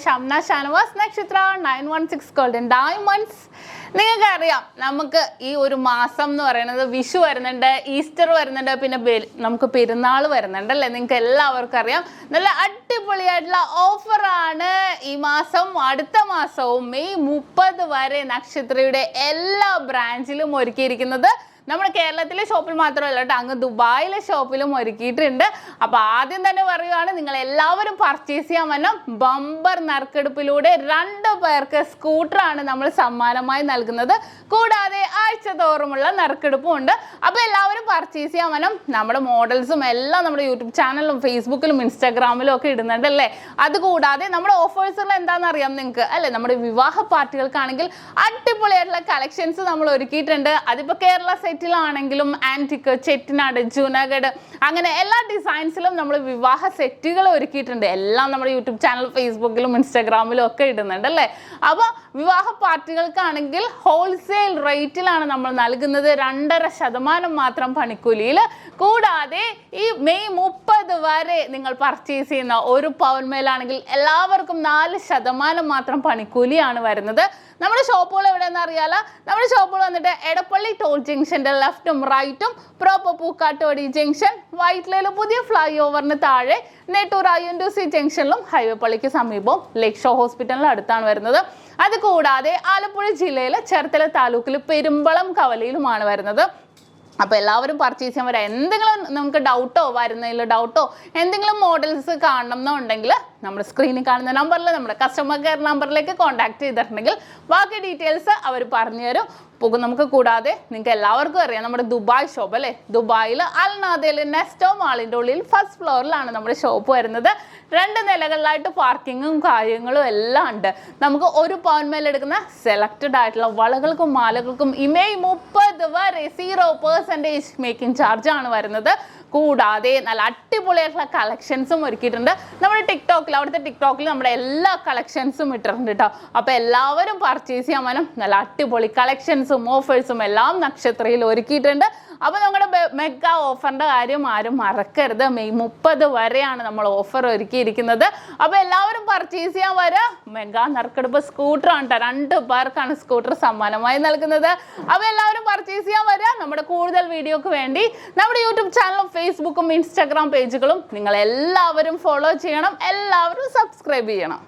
SHAMNA Shanavas Nakshathra 916 Golden Diamonds. നിങ്ങൾക്കറിയാം നമുക്ക് ഈ ഒരു മാസം എന്ന് പറയുന്നത് വിഷു വരുന്നുണ്ട്, ഈസ്റ്റർ വരുന്നുണ്ട്, പിന്നെ നമുക്ക് പെരുന്നാൾ വരുന്നുണ്ട് അല്ലേ? നിങ്ങൾക്ക് എല്ലാവർക്കും അറിയാം. നല്ല അടിപൊളിയായിട്ടുള്ള ഓഫറാണ് ഈ മാസം. അടുത്ത മാസവും മെയ് 30 വരെ നക്ഷത്രയുടെ എല്ലാ ബ്രാഞ്ചിലും ഒരുക്കിയിരിക്കുന്നത്. നമ്മുടെ കേരളത്തിലെ ഷോപ്പിൽ മാത്രമല്ല കേട്ടോ, അങ്ങ് ദുബായിലെ ഷോപ്പിലും ഒരുക്കിയിട്ടുണ്ട്. അപ്പോൾ ആദ്യം തന്നെ പറയുകയാണ്, നിങ്ങൾ എല്ലാവരും പർച്ചേസ് ചെയ്യാൻ വന്ന ബമ്പർ നറുക്കെടുപ്പിലൂടെ 2 പേർക്ക് സ്കൂട്ടറാണ് നമ്മൾ സമ്മാനമായി നൽകുന്നത്. കൂടാതെ ആഴ്ച തോറുമുള്ള നറുക്കെടുപ്പും ഉണ്ട്. അപ്പോൾ എല്ലാവരും പർച്ചേസ് ചെയ്യാൻ വന്ന നമ്മുടെ മോഡൽസും എല്ലാം നമ്മുടെ യൂട്യൂബ് ചാനലിലും ഫേസ്ബുക്കിലും ഇൻസ്റ്റാഗ്രാമിലും ഒക്കെ ഇടുന്നുണ്ട് അല്ലേ? അതുകൂടാതെ നമ്മുടെ ഓഫേഴ്സുകൾ എന്താണെന്ന് അറിയാം നിങ്ങൾക്ക് അല്ലേ? നമ്മുടെ വിവാഹ പാർട്ടികൾക്കാണെങ്കിൽ അടിപൊളിയായിട്ടുള്ള കളക്ഷൻസ് നമ്മൾ ഒരുക്കിയിട്ടുണ്ട്. അതിപ്പോൾ കേരള സെറ്റിലാണെങ്കിലും ആൻറ്റിക്, ചെട്ടിനാട്, ജുനാഗഡ് അങ്ങനെ എല്ലാ ഡിസൈൻസിലും നമ്മൾ വിവാഹ സെറ്റുകൾ ഒരുക്കിയിട്ടുണ്ട്. എല്ലാം നമ്മുടെ യൂട്യൂബ് ചാനൽ ഫേസ്ബുക്കിലും ഇൻസ്റ്റാഗ്രാമിലും ഒക്കെ ഇടുന്നുണ്ട് അല്ലേ? അപ്പോൾ വിവാഹ പാർട്ടികൾക്കാണെങ്കിൽ ഹോൾസെയിൽ റേറ്റിലാണ് നമ്മൾ നൽകുന്നത്. 2.5% മാത്രം പണിക്കൂലിയിൽ. കൂടാതെ ഈ മെയ് 30 വരെ നിങ്ങൾ പർച്ചേസ് ചെയ്യുന്ന ഒരു പവൻ മേലാണെങ്കിൽ എല്ലാവർക്കും 4% മാത്രം പണിക്കൂലിയാണ് വരുന്നത്. നമ്മുടെ ഷോപ്പുകൾ എവിടെയെന്ന് അറിയാലോ? നമ്മുടെ ഷോപ്പുകൾ വന്നിട്ട് എടപ്പള്ളി ടോൾ ജംഗ്ഷൻ്റെ ലെഫ്റ്റും റൈറ്റും, പ്രോപ്പർ പൂക്കാട്ടോടി ജംഗ്ഷൻ, വൈറ്റ്ലയിലെ പുതിയ ഫ്ലൈ ഓവറിന് താഴെ, നെട്ടൂർ INTC ജംഗ്ഷനിലും ഹൈവേ പള്ളിക്ക് സമീപവും ലേക്ക് ഷോ ഹോസ്പിറ്റലിന് അടുത്താണ് വരുന്നത്. അതുകൂടാതെ ആലപ്പുഴ ജില്ലയിലെ ചേർത്തല താലൂക്കിൽ പെരുമ്പളം കവലയിലുമാണ് വരുന്നത്. അപ്പോൾ എല്ലാവരും പർച്ചേസ് ചെയ്യാൻ വരാം. എന്തെങ്കിലും നിങ്ങൾക്ക് ഡൗട്ടോ വരുന്നതിൽ ഡൗട്ടോ എന്തെങ്കിലും മോഡൽസ് കാണണം എന്നുണ്ടെങ്കിൽ നമ്മുടെ സ്ക്രീനിൽ കാണുന്ന നമ്പറിൽ നമ്മുടെ കസ്റ്റമർ കെയർ നമ്പറിലേക്ക് കോൺടാക്ട് ചെയ്തിട്ടുണ്ടെങ്കിൽ ബാക്കി ഡീറ്റെയിൽസ് അവർ പറഞ്ഞു തരും. നമുക്ക് കൂടാതെ നിങ്ങൾക്ക് എല്ലാവർക്കും അറിയാം നമ്മുടെ ദുബായ് ഷോപ്പ് അല്ലേ? ദുബായിൽ അൽനാദയിൽ നെസ്റ്റോ മാളിൻ്റെ ഉള്ളിൽ ഫസ്റ്റ് ഫ്ലോറിലാണ് നമ്മുടെ ഷോപ്പ് വരുന്നത്. 2 നിലകളിലായിട്ട് പാർക്കിങ്ങും കാര്യങ്ങളും എല്ലാം ഉണ്ട്. നമുക്ക് ഒരു പവൻ മേലെടുക്കുന്ന സെലക്റ്റഡ് ആയിട്ടുള്ള വളകൾക്കും മാലകൾക്കും ഈ മെയ് 30 വരെ 0% മേക്കിംഗ് ചാർജ് ആണ് വരുന്നത്. കൂടാതെ നല്ല അടിപൊളിയായിട്ടുള്ള കളക്ഷൻസും ഒരുക്കിയിട്ടുണ്ട്. നമ്മുടെ അവിടുത്തെ ടിക്ടോക്കിൽ നമ്മുടെ എല്ലാ കളക്ഷൻസും ഇട്ടിട്ടുണ്ട് കേട്ടോ. അപ്പോൾ എല്ലാവരും പർച്ചേസ് ചെയ്യാൻ വേണം. നല്ല അടിപൊളി കളക്ഷൻസും ഓഫേഴ്സും എല്ലാം നക്ഷത്രയിൽ ഒരുക്കിയിട്ടുണ്ട്. അപ്പോൾ നമ്മുടെ മെഗാ ഓഫറിൻ്റെ കാര്യം ആരും മറക്കരുത്. മെയ് 30 വരെയാണ് നമ്മൾ ഓഫർ ഒരുക്കിയിരിക്കുന്നത്. അപ്പോൾ എല്ലാവരും പർച്ചേസ് ചെയ്യാൻ വരാം. മെഗാ നറുക്കെടുപ്പ് സ്കൂട്ടറാണ് കേട്ടോ. 2 പേർക്കാണ് സ്കൂട്ടർ സമ്മാനമായി നൽകുന്നത്. അപ്പോൾ എല്ലാവരും പർച്ചേസ് ചെയ്യാൻ വരാം. നമ്മുടെ കൂടുതൽ വീഡിയോക്ക് വേണ്ടി നമ്മുടെ യൂട്യൂബ് ചാനലും ഫേസ്ബുക്കും ഇൻസ്റ്റാഗ്രാം പേജുകളും നിങ്ങൾ എല്ലാവരും ഫോളോ ചെയ്യണം. എല്ലാവരും സബ്സ്ക്രൈബ് ചെയ്യണം.